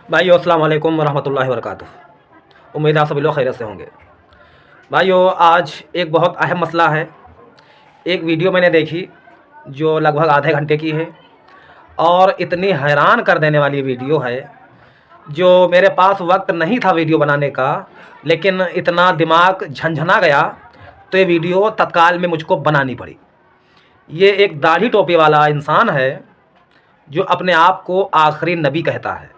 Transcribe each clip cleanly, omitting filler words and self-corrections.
भाइयों अस्सलाम वालेकुम रहमतुल्लाहि व बरकातुहू। उम्मीद है आप सभी लोग खैरियत से होंगे। भाइयों आज एक बहुत अहम मसला है। एक वीडियो मैंने देखी जो लगभग आधे घंटे की है और इतनी हैरान कर देने वाली वीडियो है जो मेरे पास वक्त नहीं था वीडियो बनाने का, लेकिन इतना दिमाग झंझना गया तो ये वीडियो तत्काल में मुझको बनानी पड़ी। ये एक दाढ़ी टोपी वाला इंसान है जो अपने आप को आखिरी नबी कहता है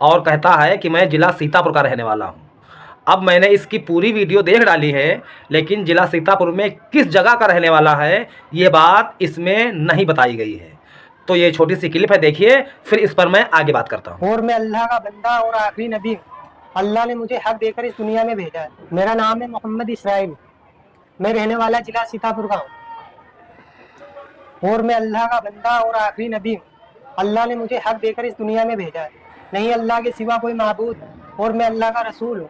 और कहता है कि मैं ज़िला सीतापुर का रहने वाला हूँ। अब मैंने इसकी पूरी वीडियो देख डाली है, लेकिन ज़िला सीतापुर में किस जगह का रहने वाला है ये बात इसमें नहीं बताई गई है। तो ये छोटी सी क्लिप है, देखिए, फिर इस पर मैं आगे बात करता हूँ। और मैं अल्लाह का बंदा और आखिरी नबी हूँ। अल्लाह ने मुझे हक देकर इस दुनिया में भेजा है। मेरा नाम है मोहम्मद इसराइल। मैं रहने वाला जिला सीतापुर का हूँ। और मैं अल्लाह का बंदा और आखिरी नबी हूँ। अल्लाह ने मुझे हक देकर इस दुनिया में भेजा है। नहीं अल्लाह के सिवा कोई माबूद, और मैं अल्लाह का रसूल हूँ।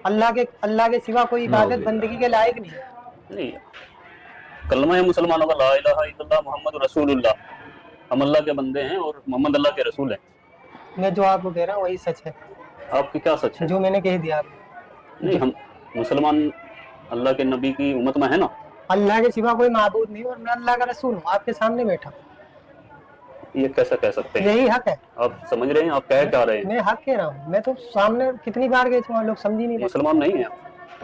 अल्लाह के सिवा कोई इबादत बंदगी के लायक नहीं। कलमा है मुसलमानों का, ला इलाहा इल्लल्लाह मुहम्मद रसूलुल्लाह। हम अल्लाह के बंदे हैं और मोहम्मद अल्लाह के रसूल हैं। मैं जो आपको कह रहा हूँ वही सच है। आपकी क्या सच है? जो मैंने कह दिया आपको। नहीं, हम मुसलमान अल्लाह के नबी की उम्मत में है ना। अल्लाह के सिवा कोई माबूद नहीं और मैं अल्लाह का रसूल हूँ। आपके सामने बैठा, ये कैसा कह सकते हैं? यही हक है। आप समझ रहे हैं आप कह क्या रहे हैं? मैं हक कह रहा हूँ। मैं तो सामने कितनी बार गए थे, लोग समझ ही नहीं रहे। मुसलमान नहीं है?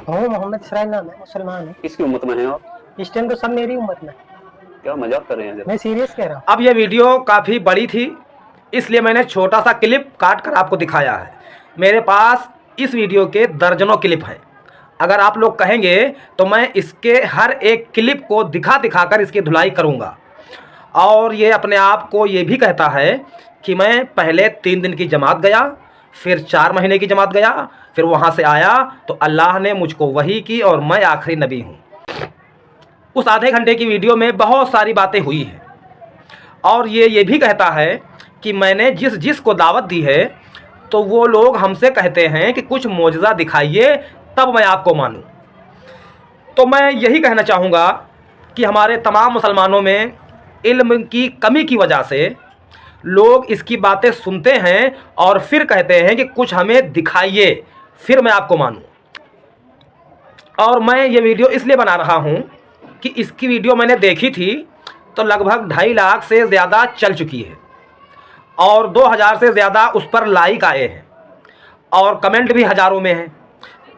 हूँ मोहम्मद इसराइल नाम है, मुसलमान है। किसकी उम्मत में है आप? इस टाइम तो सब मेरी उम्मत में। क्या मजाक कर रहे हैं? मैं सीरियस कह रहा हूँ। अब ये वीडियो काफ़ी बड़ी थी, इसलिए मैंने छोटा सा क्लिप काट कर आपको दिखाया है। मेरे पास इस वीडियो के दर्जनों क्लिप हैं। अगर आप लोग कहेंगे तो मैं इसके हर एक क्लिप को दिखा कर इसकी धुलाई करूँगा। और ये अपने आप को ये भी कहता है कि मैं पहले 3 दिन की जमात गया, फिर 4 महीने की जमात गया, फिर वहाँ से आया तो अल्लाह ने मुझको वही की और मैं आखिरी नबी हूँ। उस आधे घंटे की वीडियो में बहुत सारी बातें हुई हैं और ये भी कहता है कि मैंने जिस को दावत दी है तो वो लोग हमसे कहते हैं कि कुछ मोजज़ा दिखाइए तब मैं आपको मानूं। तो मैं यही कहना चाहूँगा कि हमारे तमाम मुसलमानों में इल्म की कमी की वजह से लोग इसकी बातें सुनते हैं और फिर कहते हैं कि कुछ हमें दिखाइए फिर मैं आपको मानूं। और मैं ये वीडियो इसलिए बना रहा हूँ कि इसकी वीडियो मैंने देखी थी तो लगभग 2.5 लाख से ज़्यादा चल चुकी है और 2000 से ज़्यादा उस पर लाइक आए हैं और कमेंट भी हज़ारों में हैं।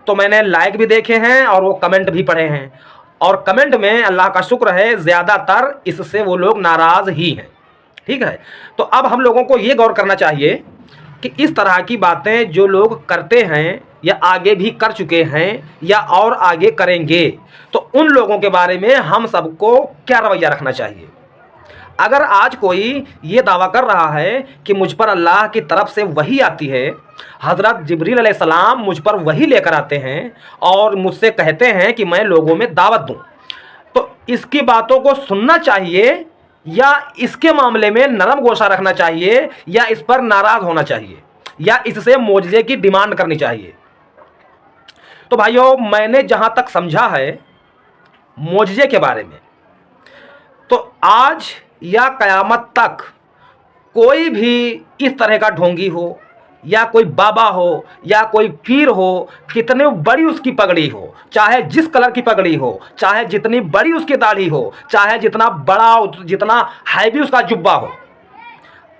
तो मैंने लाइक भी देखे हैं और वो कमेंट भी पढ़े हैं और कमेंट में अल्लाह का शुक्र है ज़्यादातर इससे वो लोग नाराज़ ही हैं। ठीक है, तो अब हम लोगों को ये गौर करना चाहिए कि इस तरह की बातें जो लोग करते हैं या आगे भी कर चुके हैं या और आगे करेंगे, तो उन लोगों के बारे में हम सबको क्या रवैया रखना चाहिए। अगर आज कोई ये दावा कर रहा है कि मुझ पर अल्लाह की तरफ से वही आती है, हज़रत जिब्रील अलैहिस्सलाम मुझ पर वही लेकर आते हैं और मुझसे कहते हैं कि मैं लोगों में दावत दूं, तो इसकी बातों को सुनना चाहिए या इसके मामले में नरम गोशा रखना चाहिए या इस पर नाराज़ होना चाहिए या इससे मोजज़े की डिमांड करनी चाहिए। तो भाइयों, मैंने जहाँ तक समझा है मोजज़े के बारे में, तो आज या क़यामत तक कोई भी इस तरह का ढोंगी हो या कोई बाबा हो या कोई पीर हो, कितनी बड़ी उसकी पगड़ी हो, चाहे जिस कलर की पगड़ी हो, चाहे जितनी बड़ी उसकी दाढ़ी हो, चाहे जितना बड़ा जितना हैवी उसका जुब्बा हो,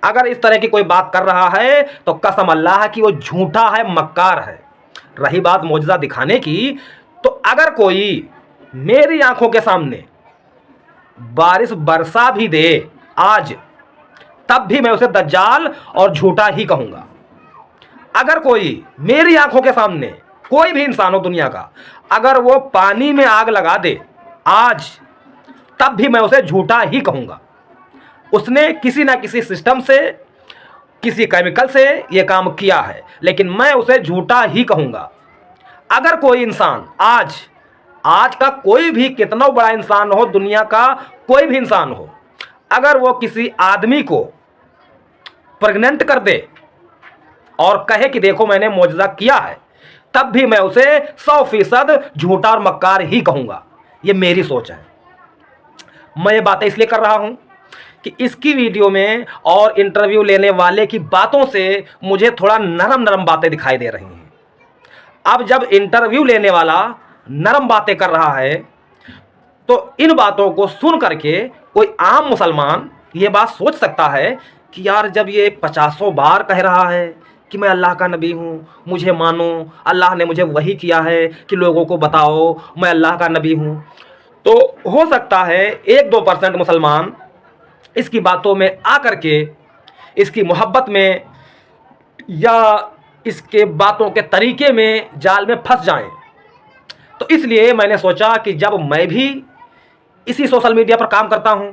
अगर इस तरह की कोई बात कर रहा है तो कसम अल्लाह की वो झूठा है, मक्कार है। रही बात मोजज़ा दिखाने की, तो अगर कोई मेरी आंखों के सामने बारिश बरसा भी दे आज, तब भी मैं उसे दज्जाल और झूठा ही कहूँगा। अगर कोई मेरी आंखों के सामने कोई भी इंसान हो दुनिया का, अगर वो पानी में आग लगा दे आज, तब भी मैं उसे झूठा ही कहूँगा। उसने किसी ना किसी सिस्टम से, किसी केमिकल से ये काम किया है, लेकिन मैं उसे झूठा ही कहूँगा। अगर कोई इंसान आज का कोई भी कितना बड़ा इंसान हो, दुनिया का कोई भी इंसान हो, अगर वो किसी आदमी को प्रेग्नेंट कर दे और कहे कि देखो मैंने मोजज़ा किया है, तब भी मैं उसे 100% झूठा और मक्कार ही कहूँगा। ये मेरी सोच है। मैं ये बातें इसलिए कर रहा हूँ कि इसकी वीडियो में और इंटरव्यू लेने वाले की बातों से मुझे थोड़ा नरम नरम बातें दिखाई दे रही हैं। अब जब इंटरव्यू लेने वाला नरम बातें कर रहा है तो इन बातों को सुन करके कोई आम मुसलमान ये बात सोच सकता है कि यार जब ये 50 बार कह रहा है कि मैं अल्लाह का नबी हूँ, मुझे मानो, अल्लाह ने मुझे वही किया है कि लोगों को बताओ मैं अल्लाह का नबी हूँ, तो हो सकता है 1-2% मुसलमान इसकी बातों में आकर के इसकी मोहब्बत में या इसके बातों के तरीके में जाल में फंस जाएं। तो इसलिए मैंने सोचा कि जब मैं भी इसी सोशल मीडिया पर काम करता हूं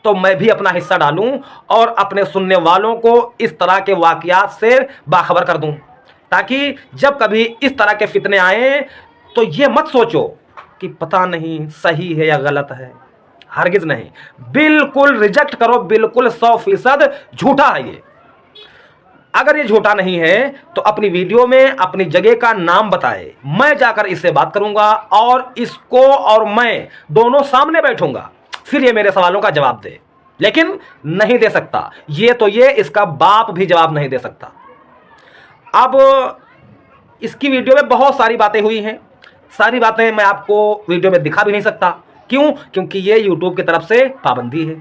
तो मैं भी अपना हिस्सा डालूं और अपने सुनने वालों को इस तरह के वाक़यात से बाखबर कर दूं, ताकि जब कभी इस तरह के फितने आएँ तो ये मत सोचो कि पता नहीं सही है या गलत है। हरगिज़ नहीं, बिल्कुल रिजेक्ट करो, बिल्कुल 100% झूठा है ये। अगर ये झूठा नहीं है तो अपनी वीडियो में अपनी जगह का नाम बताए, मैं जाकर इससे बात करूंगा और इसको और मैं दोनों सामने बैठूंगा, फिर ये मेरे सवालों का जवाब दे। लेकिन नहीं दे सकता, ये तो ये इसका बाप भी जवाब नहीं दे सकता। अब इसकी वीडियो में बहुत सारी बातें हुई हैं, सारी बातें मैं आपको वीडियो में दिखा भी नहीं सकता। क्यों? क्योंकि ये यूट्यूब की तरफ से पाबंदी है।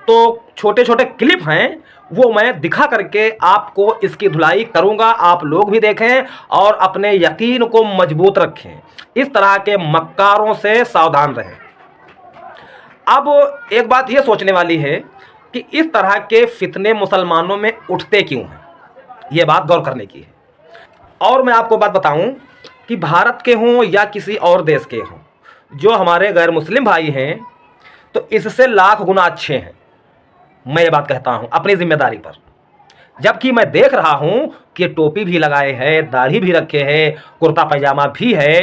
तो छोटे छोटे क्लिप हैं वो मैं दिखा करके आपको इसकी धुलाई करूंगा, आप लोग भी देखें और अपने यकीन को मजबूत रखें। इस तरह के मक्कारों से सावधान रहें। अब एक बात ये सोचने वाली है कि इस तरह के फितने मुसलमानों में उठते क्यों हैं, ये बात गौर करने की है। और मैं आपको बात बताऊं कि भारत के हों या किसी और देश के हों, जो हमारे गैर मुस्लिम भाई हैं तो इससे लाख गुना अच्छे हैं। मैं ये बात कहता हूं अपनी जिम्मेदारी पर, जबकि मैं देख रहा हूं कि टोपी भी लगाए हैं, दाढ़ी भी रखे हैं, कुर्ता पैजामा भी है,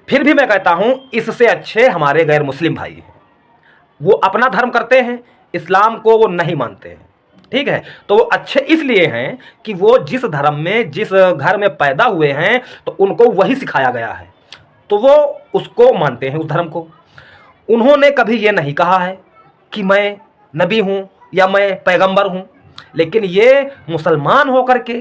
फिर भी मैं कहता हूं इससे अच्छे हमारे गैर मुस्लिम भाई हैं। वो अपना धर्म करते हैं, इस्लाम को वो नहीं मानते हैं, ठीक है। तो वो अच्छे इसलिए हैं कि वो जिस धर्म में, जिस घर में पैदा हुए हैं तो उनको वही सिखाया गया है, तो वो उसको मानते हैं, उस धर्म को। उन्होंने कभी ये नहीं कहा है कि मैं नबी हूँ या मैं पैगंबर हूँ, लेकिन ये मुसलमान होकर के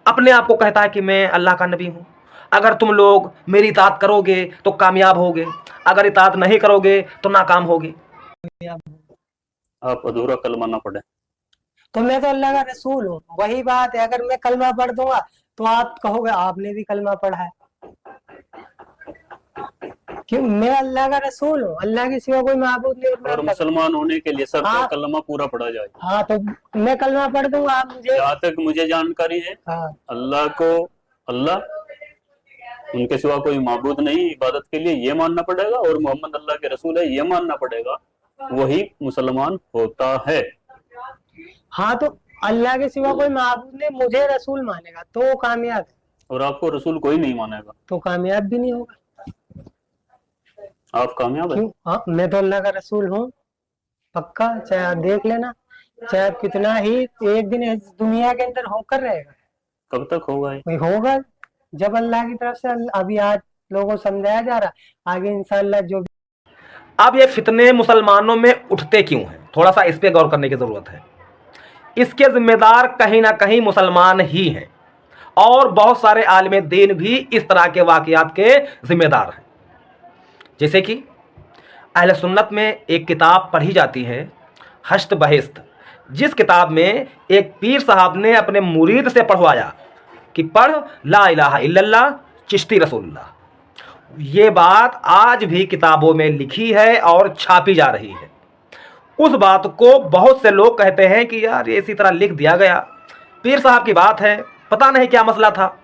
अपने आप को कहता है कि मैं अल्लाह का नबी हूँ। अगर तुम लोग मेरी इताअत करोगे तो कामयाब होगे, अगर इताअत नहीं करोगे तो नाकाम होगे। आप अधूरा कलमा ना पढ़े तो मैं तो अल्लाह का रसूल हूँ, वही बात है। अगर मैं कलमा पढ़ दूंगा तो आप कहोगे आपने भी कलमा पढ़ा है। क्यों? मैं अल्लाह का रसूल हूँ, अल्लाह के सिवा कोई माबूद नहीं। और मुसलमान होने के लिए सब कलमा पूरा पढ़ा जाए। हाँ, तो मैं कलमा पढ़ दूंगा, आप मुझे, जहाँ तक मुझे जानकारी है, अल्लाह को अल्लाह, उनके सिवा कोई माबूद नहीं इबादत के लिए, ये मानना पड़ेगा, और मोहम्मद अल्लाह के रसूल है ये मानना पड़ेगा, वही मुसलमान होता है। हाँ, तो अल्लाह के सिवा कोई माबूद नहीं, मुझे रसूल मानेगा तो कामयाब है, और आपको रसूल कोई नहीं मानेगा तो कामयाब भी नहीं होगा। आप कामयाब है। हाँ, मैं तो अल्लाह का रसूल हूँ पक्का, चाहे आप देख लेना, चाहे आप कितना ही एक दिन इस दुनिया के अंदर होकर रहेगा। कब तक होगा ये? होगा जब अल्लाह की तरफ से, अभी आज लोगों को समझाया जा रहा, आगे इंशाअल्लाह जो। अब ये फितने मुसलमानों में उठते क्यों हैं, थोड़ा सा इस पे गौर करने की ज़रूरत है। इसके जिम्मेदार कहीं ना कहीं मुसलमान ही हैं, और बहुत सारे आलिम दीन भी इस तरह के वाक़यात के जिम्मेदार हैं। जैसे कि अहले सुन्नत में एक किताब पढ़ी जाती है हश्त बहिश्त, जिस किताब में एक पीर साहब ने अपने मुरीद से पढ़वाया कि पढ़ ला इलाहा इल्लल्लाह चिश्ती रसूलुल्लाह। ये बात आज भी किताबों में लिखी है और छापी जा रही है। उस बात को बहुत से लोग कहते हैं कि यार ये इसी तरह लिख दिया गया, पीर साहब की बात है, पता नहीं क्या मसला था।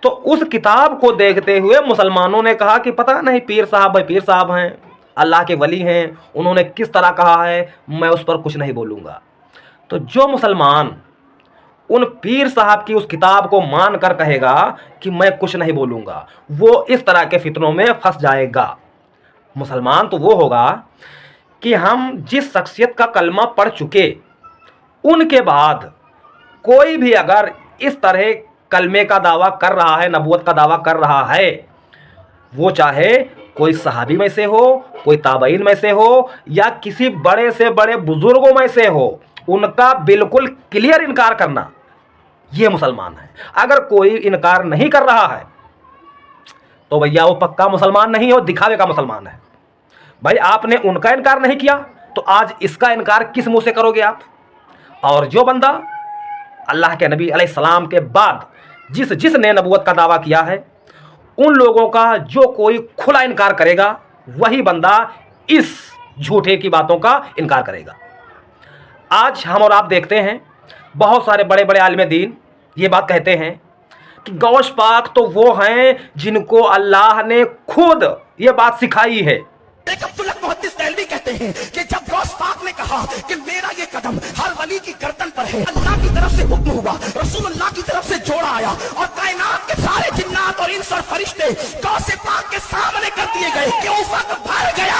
तो उस किताब को देखते हुए मुसलमानों ने कहा कि पता नहीं पीर साहब भाई पीर साहब हैं, अल्लाह के वली हैं, उन्होंने किस तरह कहा है, मैं उस पर कुछ नहीं बोलूँगा। तो जो मुसलमान उन पीर साहब की उस किताब को मान कर कहेगा कि मैं कुछ नहीं बोलूँगा, वो इस तरह के फितनों में फंस जाएगा। मुसलमान तो वो होगा कि हम जिस शख्सियत का कलमा पढ़ चुके, उनके बाद कोई भी अगर इस तरह कलमे का दावा कर रहा है, नबूवत का दावा कर रहा है, वो चाहे कोई सहाबी में से हो, कोई ताबईन में से हो, या किसी बड़े से बड़े बुजुर्गों में से हो, उनका बिल्कुल क्लियर इनकार करना, ये मुसलमान है। अगर कोई इनकार नहीं कर रहा है तो भैया वो पक्का मुसलमान नहीं है, वो दिखावे का मुसलमान है। भाई आपने उनका इनकार नहीं किया तो आज इसका इनकार किस मुंह से करोगे आप? और जो बंदा अल्लाह के नबी अलैहिस्सलाम के बाद जिसने नबूवत का दावा किया है, उन लोगों का जो कोई खुला इनकार करेगा, वही बंदा इस झूठे की बातों का इनकार करेगा। आज हम और आप देखते हैं बहुत सारे बड़े बड़े आलिम दीन ये बात कहते हैं कि गौश पाक तो वो हैं जिनको अल्लाह ने खुद ये बात सिखाई है। एक अब्दुल्लाह मुहद्दिस देहलवी कहते हैं कि जब गौस पाक ने कहा कि मेरा ये कदम हर वली की गर्दन पर है, अल्लाह की तरफ से हुक्म हुआ, रसूलुल्लाह की तरफ से जोड़ा आया और कायनात के सारे जिन्नात और इंस और फरिश्ते गौस पाक के सामने कर दिए गए कि उस वक्त भर गया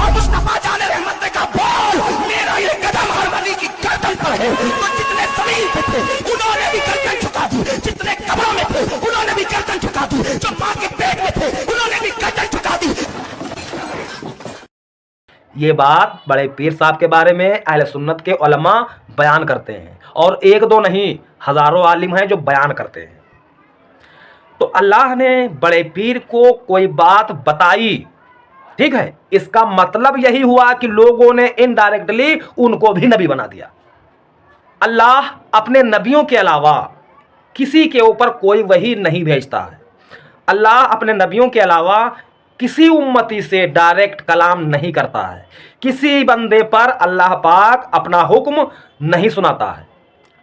और मुस्तफा जाने रहमत ने कहा बोल मेरा ये कदम हर वली की गर्दन पर है। तो जितने जमीन पे थे उन्होंने भी गर्दन झुका दी, जितने कब्रों में थे उन्होंने भी गर्दन झुका दी, जो माँ के पेट में थे उन्होंने भी गर्दन झुका दी। ये बात बड़े पीर साहब के बारे में अहले सुन्नत के उलमा बयान करते हैं, और एक दो नहीं हज़ारों आलिम हैं जो बयान करते हैं। तो अल्लाह ने बड़े पीर को कोई बात बताई, ठीक है, इसका मतलब यही हुआ कि लोगों ने इनडायरेक्टली उनको भी नबी बना दिया। अल्लाह अपने नबियों के अलावा किसी के ऊपर कोई वही नहीं भेजता है। अल्लाह अपने नबियों के अलावा किसी उम्मती से डायरेक्ट कलाम नहीं करता है। किसी बंदे पर अल्लाह पाक अपना हुक्म नहीं सुनाता है।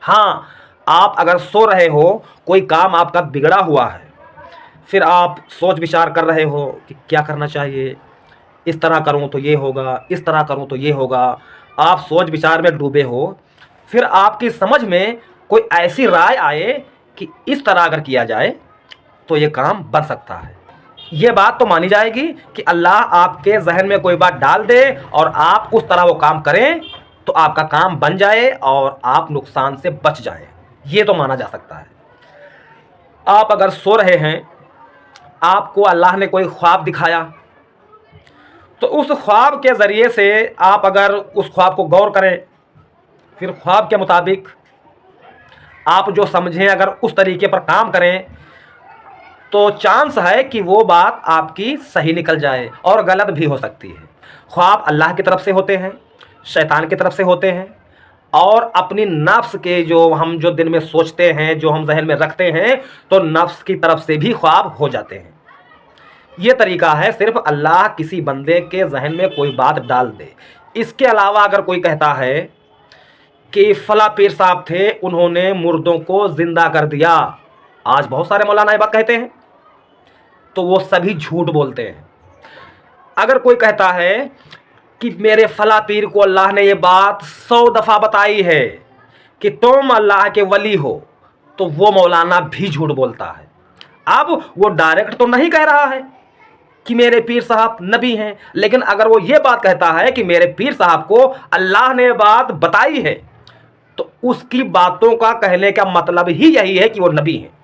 हाँ, आप अगर सो रहे हो, कोई काम आपका बिगड़ा हुआ है, फिर आप सोच विचार कर रहे हो कि क्या करना चाहिए, इस तरह करूं तो ये होगा, इस तरह करूं तो ये होगा, आप सोच विचार में डूबे हो, फिर आपकी समझ में कोई ऐसी राय आए कि इस तरह अगर किया जाए तो ये काम बन सकता है। ये बात तो मानी जाएगी कि अल्लाह आपके जहन में कोई बात डाल दे और आप उस तरह वो काम करें तो आपका काम बन जाए और आप नुकसान से बच जाएं, ये तो माना जा सकता है। आप अगर सो रहे हैं, आपको अल्लाह ने कोई ख्वाब दिखाया, तो उस ख्वाब के ज़रिए से आप अगर उस ख्वाब को गौर करें, फिर ख्वाब के मुताबिक आप जो समझें अगर उस तरीके पर काम करें, तो चांस है कि वो बात आपकी सही निकल जाए और गलत भी हो सकती है। ख्वाब अल्लाह की तरफ से होते हैं, शैतान की तरफ से होते हैं, और अपनी नफ्स के हम जो दिन में सोचते हैं, जो हम जहन में रखते हैं, तो नफ्स की तरफ से भी ख्वाब हो जाते हैं। ये तरीका है, सिर्फ अल्लाह किसी बंदे के जहन में कोई बात डाल दे। इसके अलावा अगर कोई कहता है कि फला पीर साहब थे, उन्होंने मुर्दों को ज़िंदा कर दिया, आज बहुत सारे मौलाना ये बात कहते हैं, तो वो सभी झूठ बोलते हैं। अगर कोई कहता है कि मेरे फला पीर को अल्लाह ने ये बात 100 दफ़ा बताई है कि तुम अल्लाह के वली हो, तो वो मौलाना भी झूठ बोलता है। अब वो डायरेक्ट तो नहीं कह रहा है कि मेरे पीर साहब नबी हैं, लेकिन अगर वो ये बात कहता है कि मेरे पीर साहब को अल्लाह ने बात बताई है, तो उसकी बातों का कहने का मतलब ही यही है कि वो नबी हैं।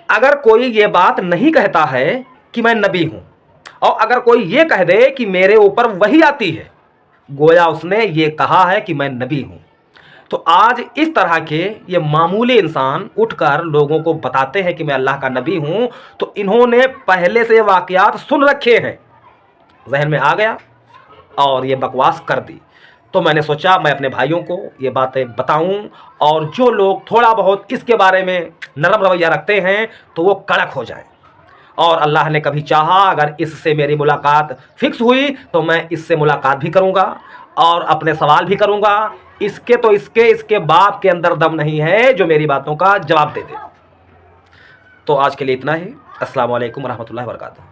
अगर कोई ये बात नहीं कहता है कि मैं नबी हूं, और अगर कोई ये कह दे कि मेरे ऊपर वही आती है, गोया उसने ये कहा है कि मैं नबी हूं। तो आज इस तरह के ये मामूली इंसान उठकर लोगों को बताते हैं कि मैं अल्लाह का नबी हूं, तो इन्होंने पहले से वाक़यात सुन रखे हैं, जहन में आ गया और ये बकवास कर दी। तो मैंने सोचा मैं अपने भाइयों को ये बातें बताऊं, और जो लोग थोड़ा बहुत इसके बारे में नरम रवैया रखते हैं तो वो कड़क हो जाएं। और अल्लाह ने कभी चाहा अगर इससे मेरी मुलाकात फिक्स हुई तो मैं इससे मुलाकात भी करूंगा और अपने सवाल भी करूंगा। इसके बाप के अंदर दम नहीं है जो मेरी बातों का जवाब दे दे। तो आज के लिए इतना ही। अस्सलाम वालेकुम रहमतुल्लाहि व बरकातुहू।